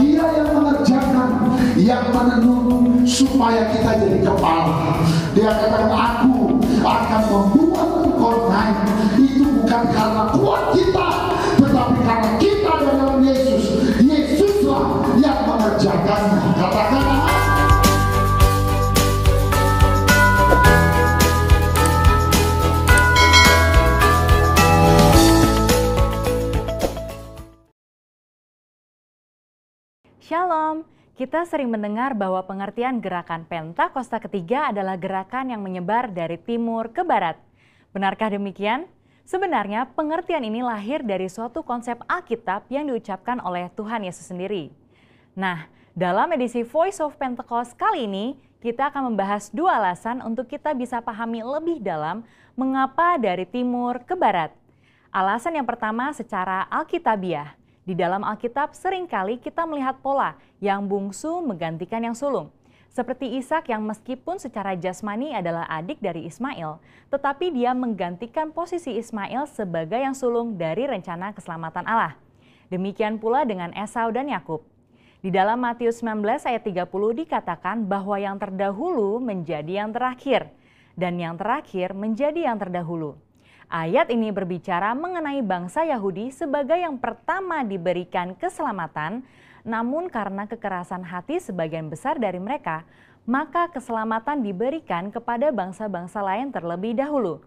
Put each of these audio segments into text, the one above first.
Dia yang mengerjakan, yang menenun supaya kita jadi kepala. Dia katakan, aku akan membuat engkau naik. Itu bukan karena kuat kita, tetapi karena kita dalam Yesus. Yesuslah yang mengerjakannya. Katakan amin. Shalom, kita sering mendengar bahwa pengertian gerakan Pentakosta ketiga adalah gerakan yang menyebar dari timur ke barat. Benarkah demikian? Sebenarnya pengertian ini lahir dari suatu konsep Alkitab yang diucapkan oleh Tuhan Yesus sendiri. Nah, dalam edisi Voice of Pentecost kali ini, kita akan membahas dua alasan untuk kita bisa pahami lebih dalam mengapa dari timur ke barat. Alasan yang pertama secara alkitabiah. Di dalam Alkitab seringkali kita melihat pola yang bungsu menggantikan yang sulung. Seperti Ishak yang meskipun secara jasmani adalah adik dari Ismail, tetapi dia menggantikan posisi Ismail sebagai yang sulung dari rencana keselamatan Allah. Demikian pula dengan Esau dan Yakub. Di dalam Matius 19 ayat 30 dikatakan bahwa yang terdahulu menjadi yang terakhir, dan yang terakhir menjadi yang terdahulu. Ayat ini berbicara mengenai bangsa Yahudi sebagai yang pertama diberikan keselamatan, namun karena kekerasan hati sebagian besar dari mereka, maka keselamatan diberikan kepada bangsa-bangsa lain terlebih dahulu.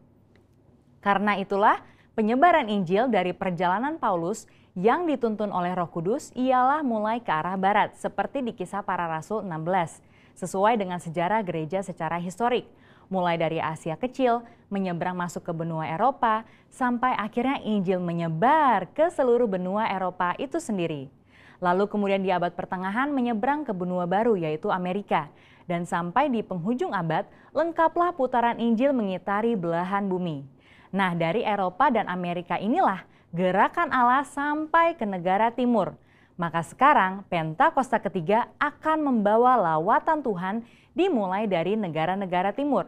Karena itulah penyebaran Injil dari perjalanan Paulus yang dituntun oleh Roh Kudus ialah mulai ke arah barat, seperti di Kisah Para Rasul 16, sesuai dengan sejarah gereja secara historik. Mulai dari Asia Kecil, menyeberang masuk ke benua Eropa, sampai akhirnya Injil menyebar ke seluruh benua Eropa itu sendiri. Lalu kemudian di abad pertengahan menyeberang ke benua baru yaitu Amerika. Dan sampai di penghujung abad, lengkaplah putaran Injil mengitari belahan bumi. Nah, dari Eropa dan Amerika inilah gerakan Allah sampai ke negara timur. Maka sekarang Pentakosta ketiga akan membawa lawatan Tuhan dimulai dari negara-negara timur,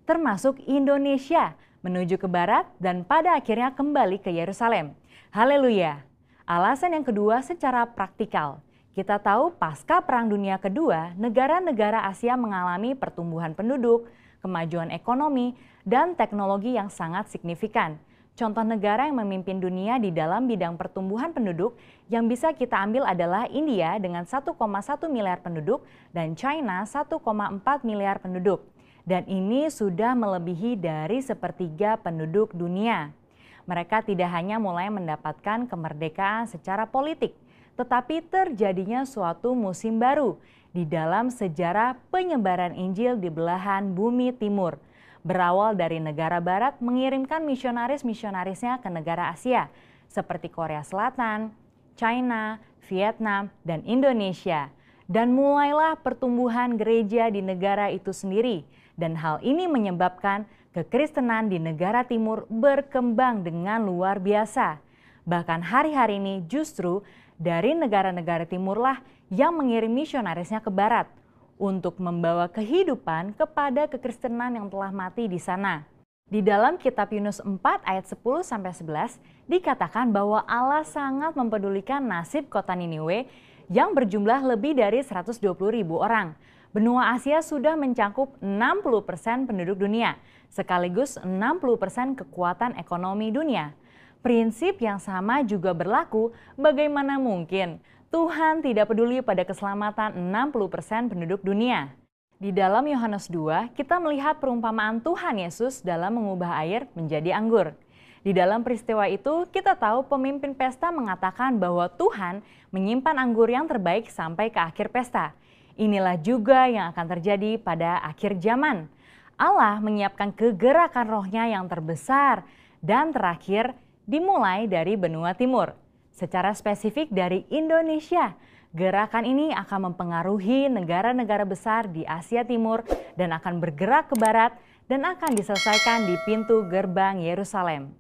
termasuk Indonesia, menuju ke barat dan pada akhirnya kembali ke Yerusalem. Haleluya! Alasan yang kedua secara praktikal. Kita tahu pasca Perang Dunia Kedua, negara-negara Asia mengalami pertumbuhan penduduk, kemajuan ekonomi, dan teknologi yang sangat signifikan. Contoh negara yang memimpin dunia di dalam bidang pertumbuhan penduduk yang bisa kita ambil adalah India dengan 1,1 miliar penduduk dan China 1,4 miliar penduduk. Dan ini sudah melebihi dari sepertiga penduduk dunia. Mereka tidak hanya mulai mendapatkan kemerdekaan secara politik, tetapi terjadinya suatu musim baru di dalam sejarah penyebaran Injil di belahan bumi timur. Berawal dari negara barat mengirimkan misionaris-misionarisnya ke negara Asia, seperti Korea Selatan, China, Vietnam, dan Indonesia. Dan mulailah pertumbuhan gereja di negara itu sendiri. Dan hal ini menyebabkan kekristenan di negara timur berkembang dengan luar biasa. Bahkan hari-hari ini justru dari negara-negara timurlah yang mengirim misionarisnya ke barat untuk membawa kehidupan kepada kekristenan yang telah mati di sana. Di dalam kitab Yunus 4 ayat 10-11 dikatakan bahwa Allah sangat mempedulikan nasib kota Niniwe yang berjumlah lebih dari 120.000 orang. Benua Asia sudah mencakup 60% penduduk dunia, sekaligus 60% kekuatan ekonomi dunia. Prinsip yang sama juga berlaku, bagaimana mungkin Tuhan tidak peduli pada keselamatan 60% penduduk dunia. Di dalam Yohanes 2, kita melihat perumpamaan Tuhan Yesus dalam mengubah air menjadi anggur. Di dalam peristiwa itu, kita tahu pemimpin pesta mengatakan bahwa Tuhan menyimpan anggur yang terbaik sampai ke akhir pesta. Inilah juga yang akan terjadi pada akhir zaman. Allah menyiapkan kegerakan rohnya yang terbesar dan terakhir dimulai dari benua timur. Secara spesifik dari Indonesia, gerakan ini akan mempengaruhi negara-negara besar di Asia Timur dan akan bergerak ke barat dan akan diselesaikan di pintu gerbang Yerusalem.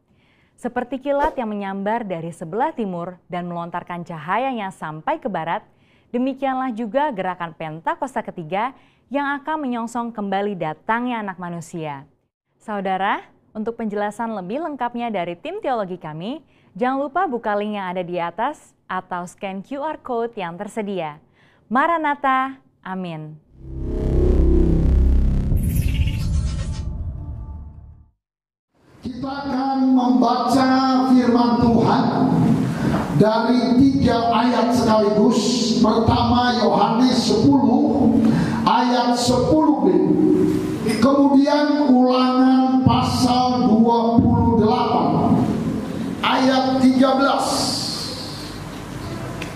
Seperti kilat yang menyambar dari sebelah timur dan melontarkan cahayanya sampai ke barat, demikianlah juga gerakan Pentakosta ketiga yang akan menyongsong kembali datangnya Anak Manusia. Saudara, untuk penjelasan lebih lengkapnya dari tim teologi kami, Jangan lupa buka link yang ada di atas atau scan QR Code yang tersedia. Maranatha, amin. Kita akan membaca firman Tuhan dari 3 ayat sekaligus. Pertama Yohanes 10 ayat 10b. Kemudian Ulangan pasal 28 ayat 13.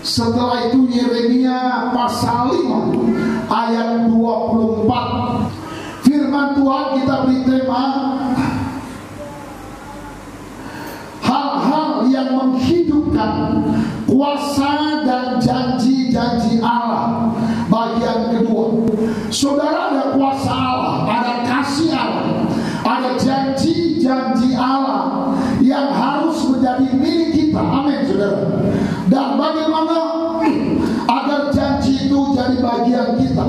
Setelah itu Yeremia pasal 5 ayat 24. Firman Tuhan kita beri tema hal-hal yang menghidupkan kuasa dan janji-janji Allah. Bagian kedua, saudara, ada kuasa Allah, ada kasih Allah, ada janji-janji Allah yang harus menjadi milik kita. Amin, saudara. Dan bagaimana agar janji itu jadi bagian kita?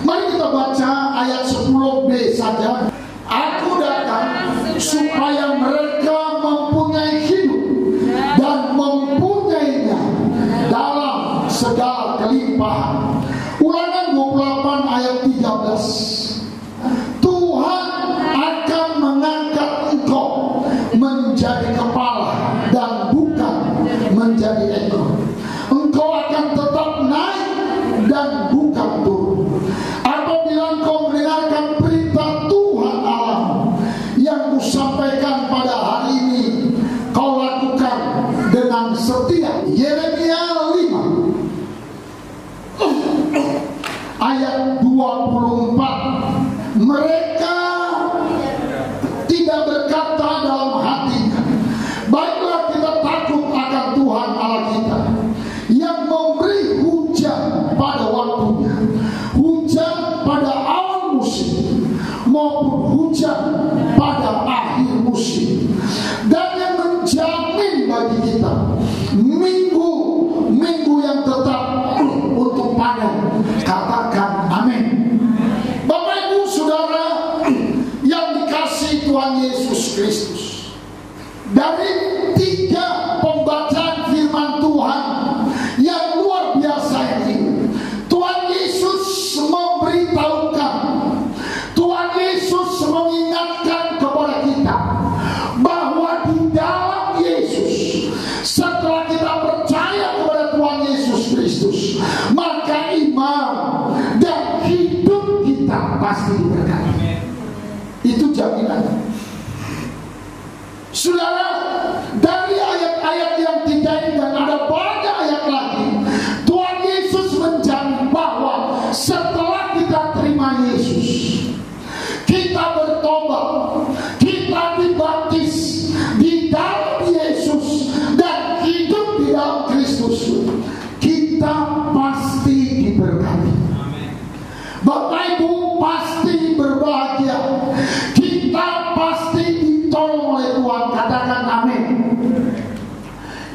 Mari kita baca ayat 10b saja. Aku datang supaya mereka mempunyai hidup dan mempunyainya dalam segala kelimpahan. Ulangan 28 ayat 13. Tuhan akan mengangkat engkau menjadi kepala dan bukan menjadi ekor. Engkau akan tetap naik dan bukan turun. Apabila engkau mendengarkan perintah Tuhan Allah yang kusampaikan pada hari ini, kau lakukan dengan setia. Yeremia 5 ayat 24. Mereka tidak berkata dalam hatinya, baiklah kita takut akan Tuhan Allah kita, yang memberi hujan pada waktunya, hujan pada awal musim maupun hujan pada akhir musim, dan yang menjamin bagi kita minggu yang tetap untuk panen. Katakan amin. Bapak Ibu Saudara yang dikasihi Tuhan Yesus Kristus, dari 3 pembacaan firman Tuhan yang luar biasa ini, Tuhan Yesus memberitahukan, Tuhan Yesus mengingatkan kepada kita bahwa di dalam Yesus, setelah kita percaya kepada Tuhan Yesus Kristus, maka iman dan hidup kita pasti diberkati. Itu jaminan. Saudara, dari ayat-ayat yang 3 ini dan ada banyak ayat lagi, Tuhan Yesus menjamin bahwa setelah kita terima Yesus, kita bertobat, kita dibaptis di dalam Yesus dan hidup di dalam Kristus, kita pasti diberkati. Bapak Ibu pasti berbahagia. Kita pasti ditolong oleh Tuhan. Katakan amin.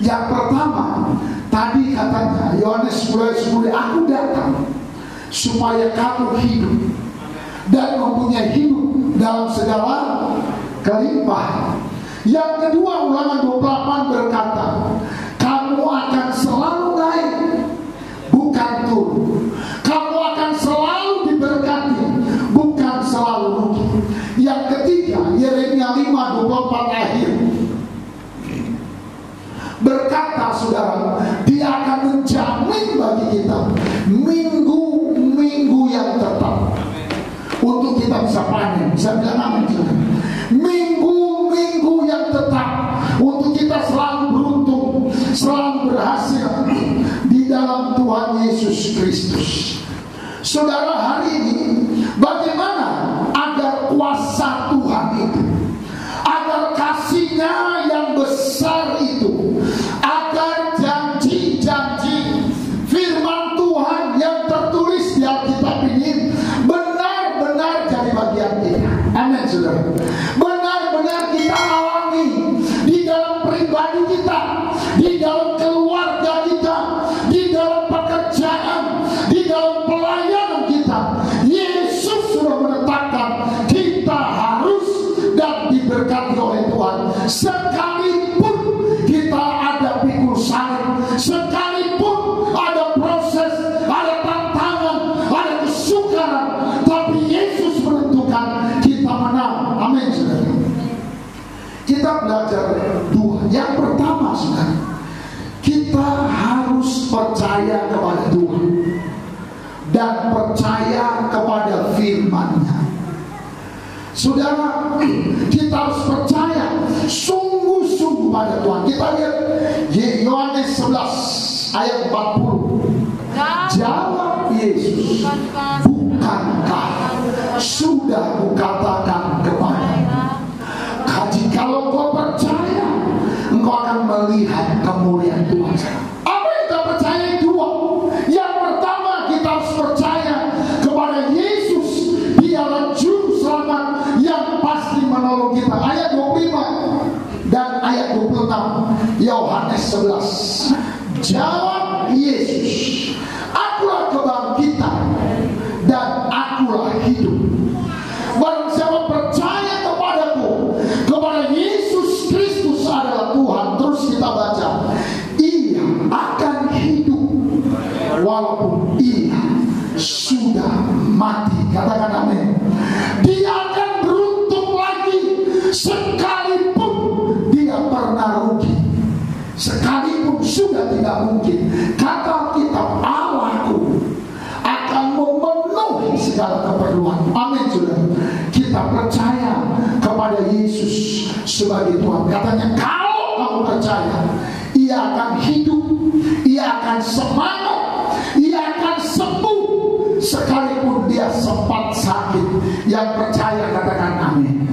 Yang pertama, tadi katanya Yohanes 10, aku datang supaya kamu hidup dan mempunyai hidup dalam segala kelimpahan. Yang kedua, Ulangan 28 berkata, kamu akan selalu naik, bukan turun. Kamu akan selalu diberkati, bukan selalu rugi. Yang ketiga, Yeremia 5:24 akhir berkata, saudara, dia akan menjamin bagi kita minggu-minggu yang tetap untuk kita bisa panen. Bisa bilang amin, saudara. Minggu-minggu yang tetap untuk kita selalu beruntung, selalu berhasil di dalam Tuhan Yesus Kristus. Saudara, hari ini bagaimana agar kuasa Tuhan itu, agar kasih-Nya yang besar itu, agar janji-janji firman Tuhan yang tertulis di Alkitab ini benar-benar jadi bagian kita. Amin, saudara. Benar-benar kita alami di dalam pribadi kita, di dalam keluarga kita, di dalam pekerjaan, di dalam pelayanan kita. percaya kepada Tuhan dan percaya kepada firman-Nya. Saudara, kita harus percaya sungguh-sungguh pada Tuhan. Kita lihat Yohanes 11 ayat 40. Jawab Yesus, bukankah sudah kukatakan kepadamu, jikalau kau percaya, engkau akan melihat kemuliaan Tuhan. Apa yang kita percaya dua? Yang pertama, kita harus percaya kepada Yesus, Dialah Juru Selamat yang pasti menolong kita. Ayat 25 dan ayat 26 Yohanes 11. Jawab Yesus, akulah kebangkitan dan akulah hidup. Barang siapa percaya kepadaku, kepada Yesus Kristus adalah Tuhan, terus kita baca, ia akan hidup walaupun ia sudah mati. Katakan amin. Dia akan beruntung lagi sekalipun dia pernah rugi, sekalipun sudah tidak mungkin. Kata kitab, Allahku akan memenuhi segala keperluan. Amin, saudara. Kita percaya kepada Yesus sebagai Tuhan. Katanya, kalau kamu percaya, ia akan hidup, ia akan semangat, ia akan sembuh sekalipun dia sempat sakit. Yang percaya katakan amin.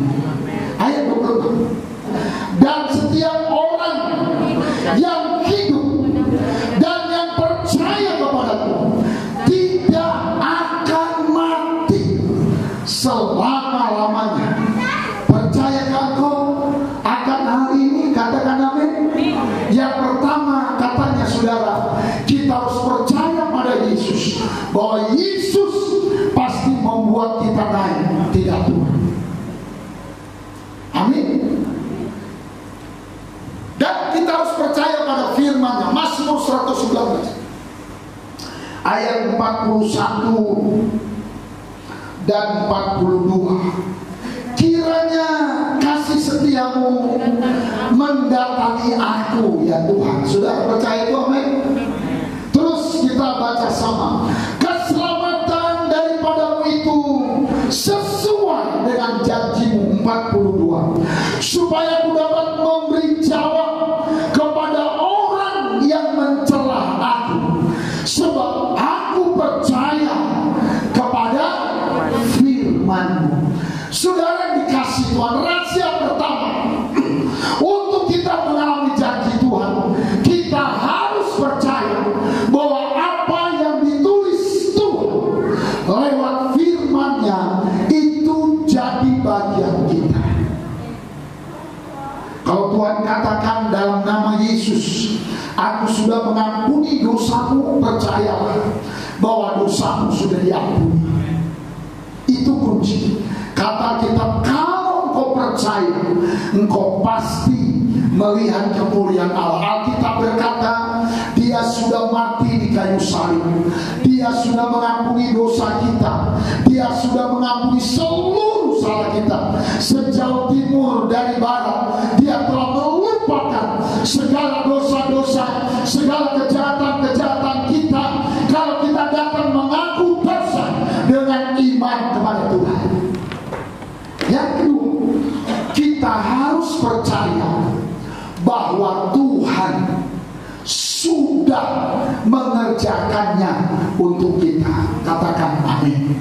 Ayat 26. Dan setiap orang yang hidup dan yang percaya kepadaku tidak akan mati selama-lamanya. Percayakah kau akan hal ini? Katakan amin. Yang pertama katanya, saudara, kita harus percaya pada Yesus, bahwa Yesus pasti membuat kita naik, tidak turun. Amin. Dan kita harus percaya pada firman-Nya. Mazmur 119 ayat 41 dan 42. Kiranya kasih setiamu mendatangi aku, ya Tuhan. Sudah percaya itu, amin. Terus kita baca sama. Keselamatan daripadamu itu sesuai dengan janjimu, 42. Supaya aku dapat memberi jawab kepada orang yang mencela aku, sebab aku percaya kepada firman-Mu. Saudara dikasih Tuhan, rahasia pertama untuk kita mengalami janji Tuhan, kita harus percaya bahwa apa yang ditulis Tuhan lewat firman-Nya itu jadi bagian kita. Kalau Tuhan katakan dalam nama Yesus, aku sudah mengampuni dosamu, percayalah bahwa dosamu sudah diampuni. Itu kunci. Kata kitab, kalau engkau percaya, engkau pasti melihat kemuliaan Allah. Alkitab berkata, Dia sudah mati di kayu salib, Dia sudah mengampuni dosa kita, Dia sudah mengampuni seluruh salah kita. Sejauh timur dari barat, Dia telah melupakan segala dosa-dosa, segala kejahatan-kejahatan kita. Kalau kita datang mengaku dosa dengan iman kepada Tuhan. Yang kedua, kita harus percaya bahwa Tuhan sudah mengerjakannya untuk kita. Katakan amin.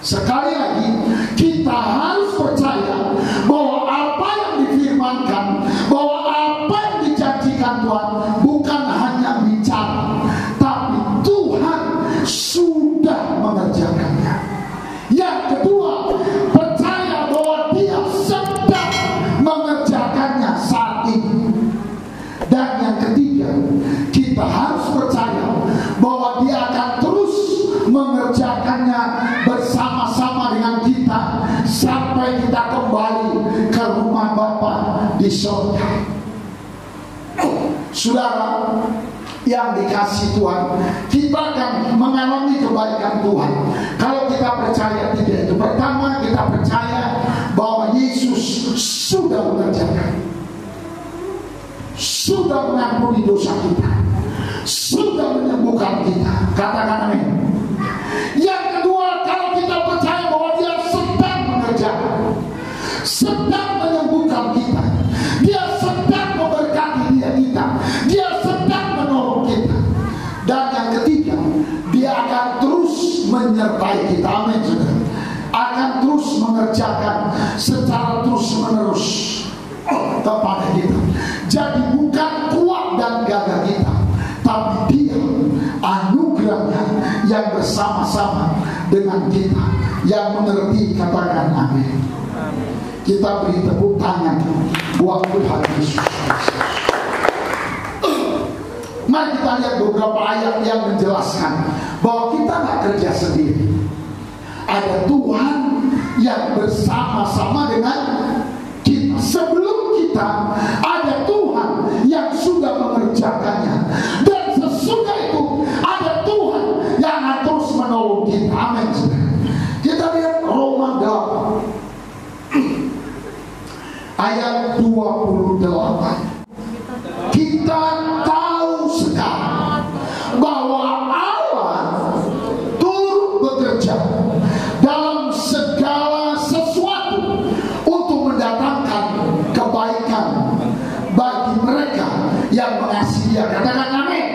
Sekali lagi, kita harus percaya bahwa apa yang difirmankan, bahwa apa yang dijanjikan Tuhan bukan hanya bicara, tapi Tuhan sudah mengerjakannya. Yang kedua, percaya bahwa Dia sedang mengerjakannya saat ini. Dan yang ketiga, kita harus percaya bahwa Dia akan terus mengerjakannya bersama-sama dengan kita sampai kita kembali ke rumah Bapa di surga. Saudara yang dikasih Tuhan, kita akan mengalami kebaikan Tuhan kalau kita percaya tidak itu. Pertama, kita percaya bahwa Yesus sudah mengerjakan, sudah mengampuni dosa kita, sudah Katakan amin. Yang kedua, kalau kita percaya bahwa Dia sedang mengerjakan, sedang menyembuhkan kita, Dia sedang memberkati kita, Dia sedang menolong kita. Dan yang ketiga, Dia akan terus menyertai kita. Amin, saudara. Akan terus mengerjakan secara terus menerus kepada kita. Jadi bukan kuat dan gagah kita, tapi Dia anugerahnya yang bersama-sama dengan kita, yang mengerti. Katakan amin. Kita beri tepuk tangan buat Tuhan Yesus. Mari kita lihat beberapa ayat yang menjelaskan bahwa kita nggak kerja sendiri. Ada Tuhan yang bersama-sama dengan kita. Sebelum kita, ada Tuhan yang sudah mengerjakannya. Dan sesudah itu, ada Tuhan yang akan terus menolong kita. Amin. Kita lihat Roma 8 ayat 28. Kita tahu sekarang bahwa Allah turut bekerja dalam segala sesuatu untuk mendatangkan kebaikan bagi mereka yang mengasihi Dia. Katakan amin.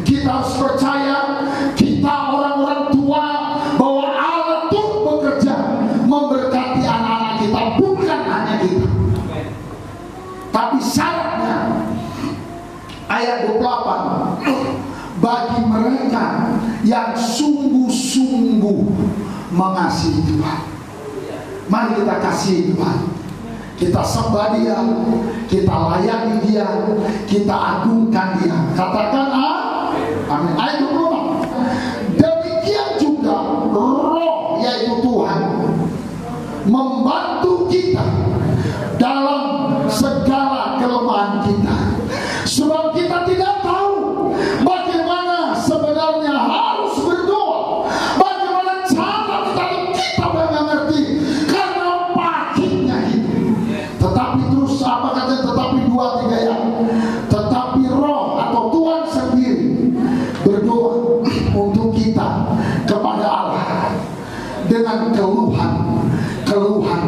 Kita harus percaya, kita orang-orang tua, bahwa Allah turut bekerja memberkati anak-anak kita, bukan hanya kita. Tapi syaratnya ayat 28, bagi mereka yang sungguh-sungguh mengasihi Tuhan. Mari kita kasih Tuhan, kita sembah Dia, kita layani Dia, kita agungkan Dia. Katakan amin. Ayat 24, demikian juga Roh, yaitu Tuhan, membantu kita dalam segala kelemahan kita. Sebab kita tidak tahu bagaimana sebenarnya harus berdoa, bagaimana cara kita tidak mengerti karena pakitnya itu. Tetapi terus apa katanya? Tetapi 2-3 ya. Tetapi Roh atau Tuhan sendiri berdoa untuk kita kepada Allah dengan keluhan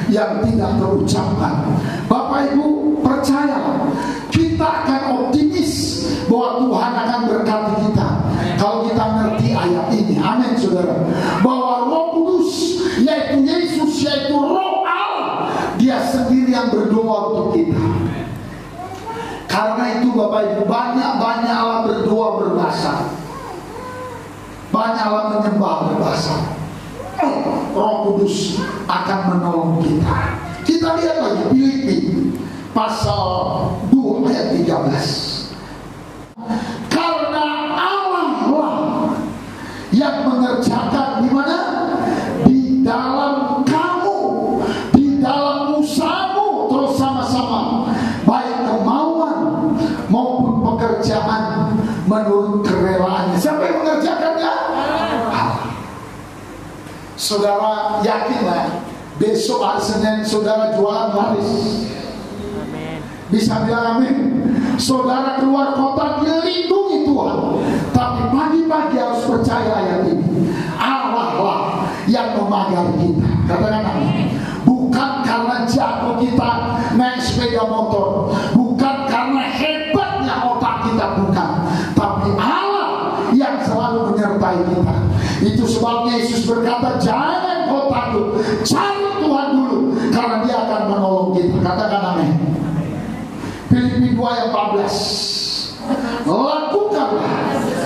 yang tidak terucapkan. Bapak Ibu, percayalah, kita akan optimis bahwa Tuhan akan berkati kita kalau kita ngerti ayat ini. Amin, saudara. Bahwa Roh Kudus, yaitu Yesus, yaitu Roh Allah, Dia sendiri yang berdoa untuk kita. Karena itu Bapak Ibu, banyak-banyaklah berdoa berbahasa, banyaklah menyembah berbahasa. Roh Kudus akan menolong kita. Kita lihat lagi Filipi pasal 2 ayat 13. Karena Allah lah yang mengerjakan di mana? Di dalam kamu, di dalam usahamu, terus sama-sama, baik kemauan maupun pekerjaan menurut kerelaannya. Siapa yang mengerjakannya? Saudara yakinlah, besok hari Senin saudara jualan laris. Amin. Bisa bilang amin. Saudara keluar kota dilindungi Tuhan. Tapi pagi-pagi harus percaya ayat ini. Allah lah yang memagari kita. Katakan amin. Bukan karena jago kita naik sepeda motor, bukan karena hebatnya otak kita, bukan. Tapi Allah yang selalu menyertai kita. Itu sebabnya Yesus berkata, jangan kau takut, cari Tuhan dulu, karena Dia akan menolong kita. Katakan amin. Filipi 2 ayat 14, lakukanlah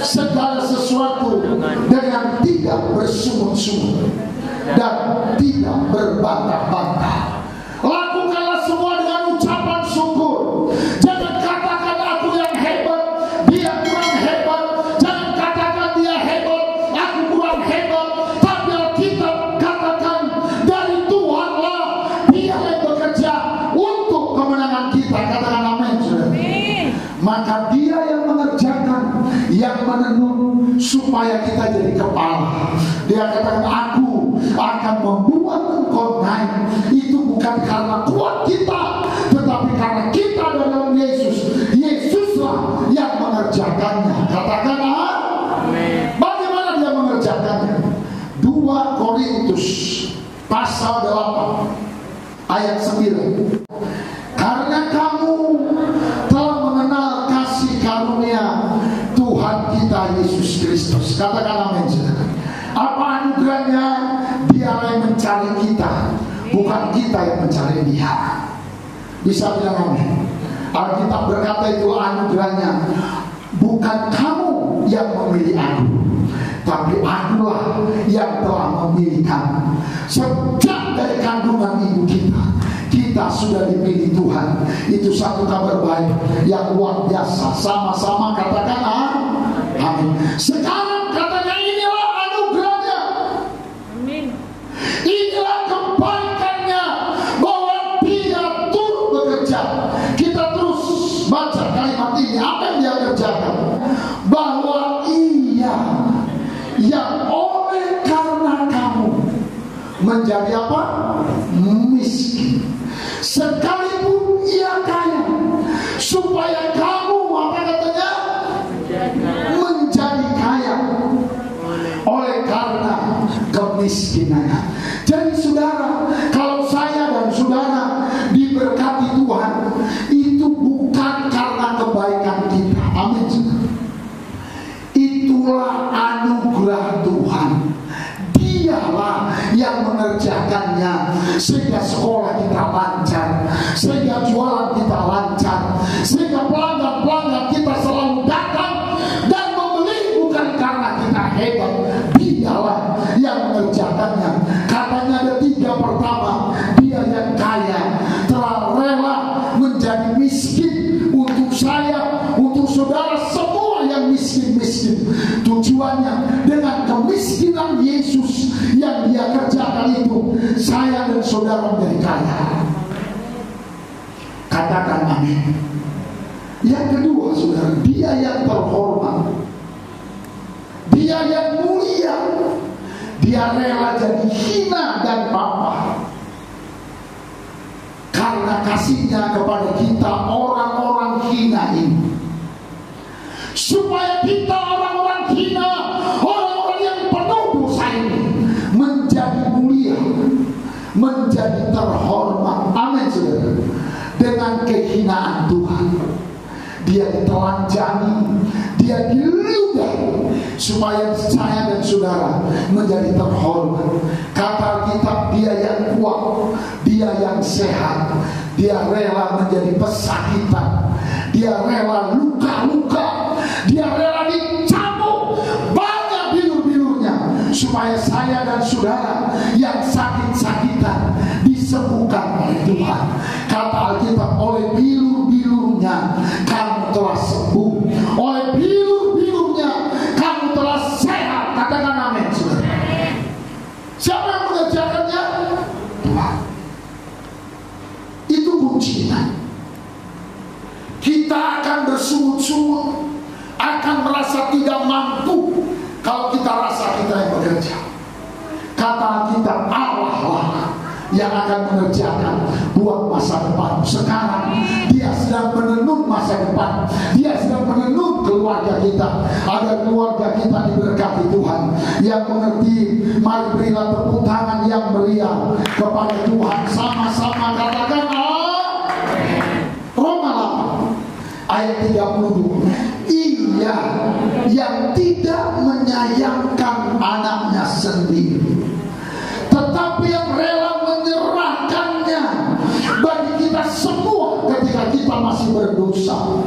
segala sesuatu dengan tidak bersungut-sungut dan tidak berbantah-bantah. Lakukanlah semua dengan ucapan syukur. Jangan katakan aku yang hebat, dia kurang hebat. Jangan katakan dia hebat, aku kurang hebat. Tapi Alkitab katakan dari Tuhanlah Dia yang bekerja untuk kemenangan kita. Katakan amin. Maka Dia yang mengerjakan, yang menenun supaya kita jadi kepala. Dia katakan aku akan membuat engkau naik. Itu bukan karena kuat kita, tetapi karena kita dalam Yesus. Yesuslah yang mengerjakannya. Katakan amin. Korintus pasal 8 ayat 9. Karena kamu telah mengenal kasih karunia Tuhan kita Yesus Kristus. Katakan amin, saudara. Apa anugerahnya? Dia yang mencari kita, bukan kita yang mencari dia. Bisa bilang amin. Alkitab berkata itu anugerahnya. Bukan kamu yang memilih aku, tapi akulah yang telah memilih kamu. Sejak dari kandungan ibu kita sudah dipilih Tuhan. Itu satu kabar baik yang luar biasa. Sama-sama katakan amin. Sekarang katanya inilah anugerahnya. Amin. Inilah kebaikannya, bahwa dia turut bekerja. Kita terus baca kalimat ini. Apa yang dia kerjakan? Bahwa ia yang oleh karena kamu menjadi apa? Miskin, sekalipun ia kaya, supaya kamu apa katanya? Menjadi kaya oleh karena kemiskinannya. Jadi saudara, kalau saya dan saudara diberkati Tuhan, itu bukan karena kebaikan kita. Amin. Itulah anugerah Tuhan. Dialah yang mengerjakannya, sehingga sekolah kita lancar, sehingga jualan kita lancar, sehingga pelanggan-pelanggan kita selalu datang dan membeli, bukan karena kita hebat. Dialah yang mengerjakannya. Katanya ada 3. Pertama, dia yang kaya telah rela menjadi miskin untuk saya, untuk saudara semua yang miskin-miskin. Tujuannya dengan kemiskinan Yesus yang dia kerjakan itu, saya dan saudara menjadi kaya. Katakan amin. Yang kedua, saudara, dia yang terhormat, dia yang mulia, dia rela jadi hina dan bapa karena kasihnya kepada kita orang-orang hina ini, supaya kita orang-orang hina, orang-orang yang penuh dosa ini menjadi mulia, menjadi terhormat. Amin, saudara. Dengan kehinaan Tuhan, dia ditelanjangi, dia diludahi, supaya saya dan saudara menjadi terhormat. Kata Alkitab, dia yang kuat, dia yang sehat, dia rela menjadi pesakitan, dia rela luka-luka, dia rela dicambuk banyak bilur-bilurnya, supaya saya dan saudara yang sakit-sakitan disembuhkan oleh Tuhan. Kata Alkitab, oleh bilur-bilurnya kamu telah sembuh, oleh bilur-bilurnya kamu telah sehat. Katakan amin, saudara. Siapa yang mengerjakannya? Tuhan. Itu kuncinya. Kita akan bersungut-sungut, akan merasa tidak mampu kalau kita rasa kita yang bekerja. Kata kita, Allah lah yang akan mengerjakan buat masa depan. Sekarang dia sedang menenun masa depan, dia sedang menenun keluarga kita, agar keluarga kita diberkati Tuhan. Yang mengerti, mari berilah tepuk tangan yang meriah kepada Tuhan. Sama-sama katakan Roma 8 ayat 32. Ia yang tidak menyayangkan anaknya sendiri, tetapi yang rela menyerahkannya bagi kita semua ketika kita masih berdosa,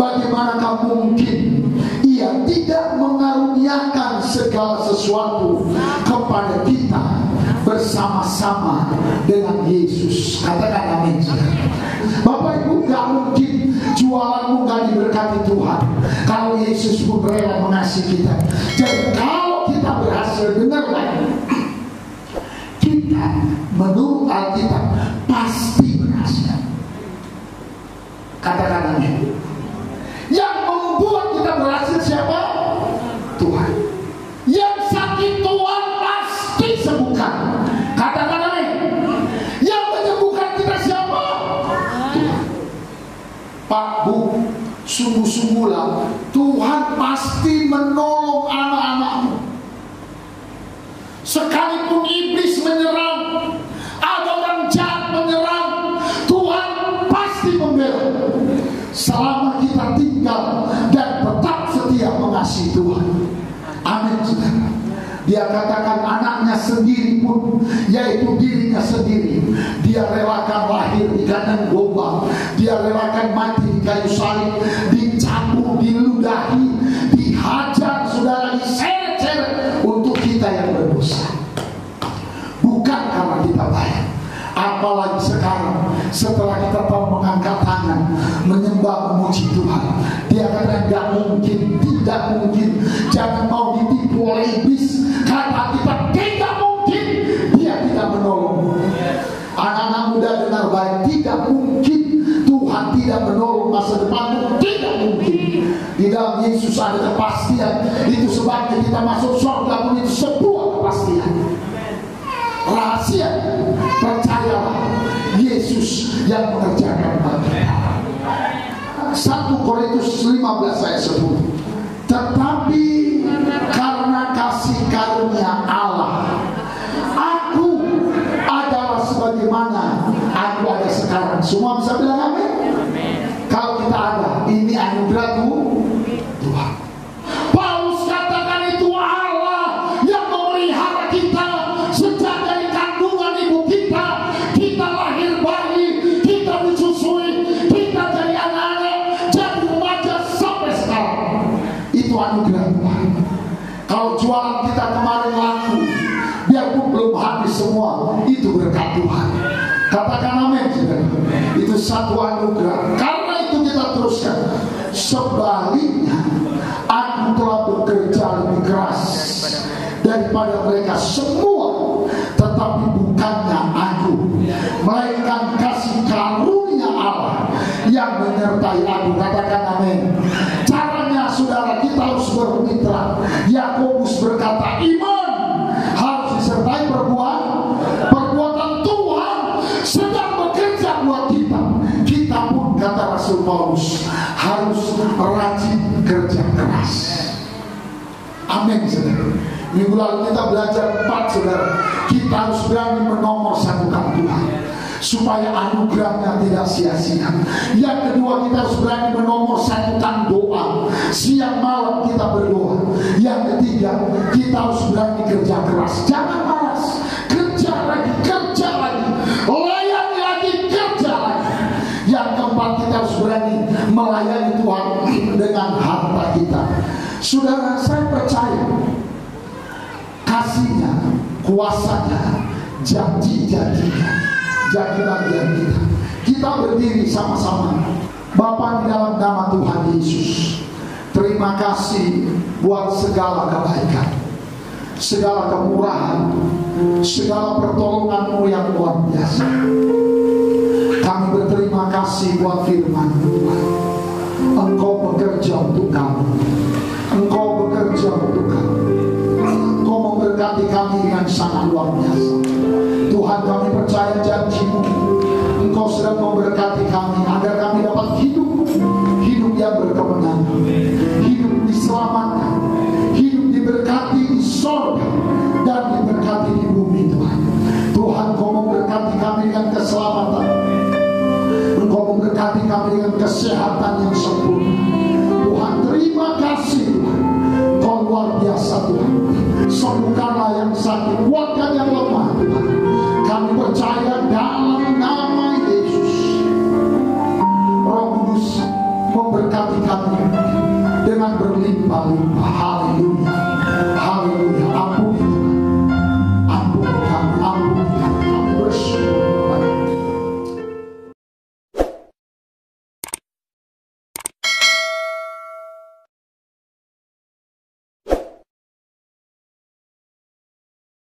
bagaimanakah mungkin ia tidak mengaruniakan segala sesuatu kepada kita bersama-sama dengan Yesus. Katakan amin. Bapak Ibu, gak mungkin jualanmu gak diberkati Tuhan kalau Yesus pun rela mengasihi kita. Jadi kalau kita berhasil, dengar lagi, kita menurut Alkitab pasti berhasil. Katakan amin. Yang membuat kita berhasil siapa? Tuhan. Yang sakit Tuhan pasti sembuhkan. Katakan amin. Yang menyembuhkan kita siapa? Tuhan. Pak, Bu, sungguh-sungguhlah, Tuhan pasti menolong anak-anakmu. Sekalipun menyerang, ada orang jahat menyerang, Tuhan pasti membela. Selama kita tinggal dan tetap setia mengasihi Tuhan. Amin, saudara. Dia katakan anaknya sendiri pun, yaitu dirinya sendiri, dia relakan lahir di kandang domba, dia relakan mati di kayu salib, dicambuk, diludahi, dihajar, saudara, diseret-seret untuk kita yang berdosa. Bukan karena kita baik. Apalagi sekarang setelah kita tahu mengangkat tangan, menyembah, memuji Tuhan, dia kata tidak mungkin, tidak mungkin. Jangan mau ditipu oleh iblis. Kata kita tidak mungkin dia tidak menolong. Anak-anak muda dengar baik, tidak mungkin Tuhan tidak menolong masa depanmu, tidak mungkin. Di dalam Yesus ada kepastian. Itu sebabnya kita masuk surga pun itu sebuah kepastian. Rahasia, percayalah, Yesus yang mengerjakan bagi kita. 1 Korintus 15 ayat 10. Tetapi karena kasih karunia Allah, aku adalah sebagaimana aku ada sekarang. Semua bisa bilang amin? Kalau kita ada, ini anugerah Tuhan. Paulus katakan itu Allah yang memelihara kita sejak dari kandungan ibu kita. Kita lahir bayi, kita disusui, kita jadi anak-anak, jadi remaja sampai sekarang. Itu anugerah Tuhan. Kalau jualan kita kemarin laku, biarpun belum habis semua, itu berkat Tuhan. Katakan amin, saudara. Itu satu anugerah. Karena itu kita teruskan. Sebaliknya, aku telah bekerja lebih keras daripada mereka semua, tetapi bukannya aku, melainkan kasih karunia Allah yang menyertai aku. Katakan amin. Caranya, saudara, kita harus bermitra. Yakobus berkata, iman harus disertai perbuatan. Tuhan sedang bekerja buat kita. Kita pun, kata Rasul Paulus, harus rajin kerja keras. Amin, saudara. Minggu lalu kita belajar 4, saudara. Kita harus berani menomorsatukan Tuhan supaya anugerahnya tidak sia-sia. Yang kedua, kita harus berani menomorsatukan doa. Siang malam kita berdoa. Yang ketiga, kita harus berani kerja keras. Jangan malas. Kerja lagi, layani lagi, kerja lagi. Yang keempat, kita harus berani melayani Tuhan dengan harta kita. Saudara, saya percaya kasihnya, kuasanya, janji-janjinya jadi bagian kita. Kita berdiri sama-sama. Bapa, di dalam nama Tuhan Yesus, terima kasih buat segala kebaikan, segala kemurahan, segala pertolongan-Mu yang luar biasa. Kami berterima kasih buat firman Tuhan. Engkau bekerja untuk kami, Engkau bekerja untuk kami, Engkau memberkati kami dengan sangat luar biasa. Tuhan, kami percaya janji-Mu. Engkau sedang memberkati kami agar kami dapat hidup yang berkemenangan, hidup diselamatkan, hidup diberkati di sorga dan diberkati di bumi. Tuhan, Kau memberkati kami dengan keselamatan, Engkau memberkati kami dengan kesehatan yang sempurna. Tuhan, terima kasih Tuhan. Kau luar biasa Tuhan. Sembuhkanlah yang sakit, kuatkan yang lemah Tuhan. Kami percaya dalam nama Yesus. Roh Kudus memberkati kami dengan berlimpah-limpah.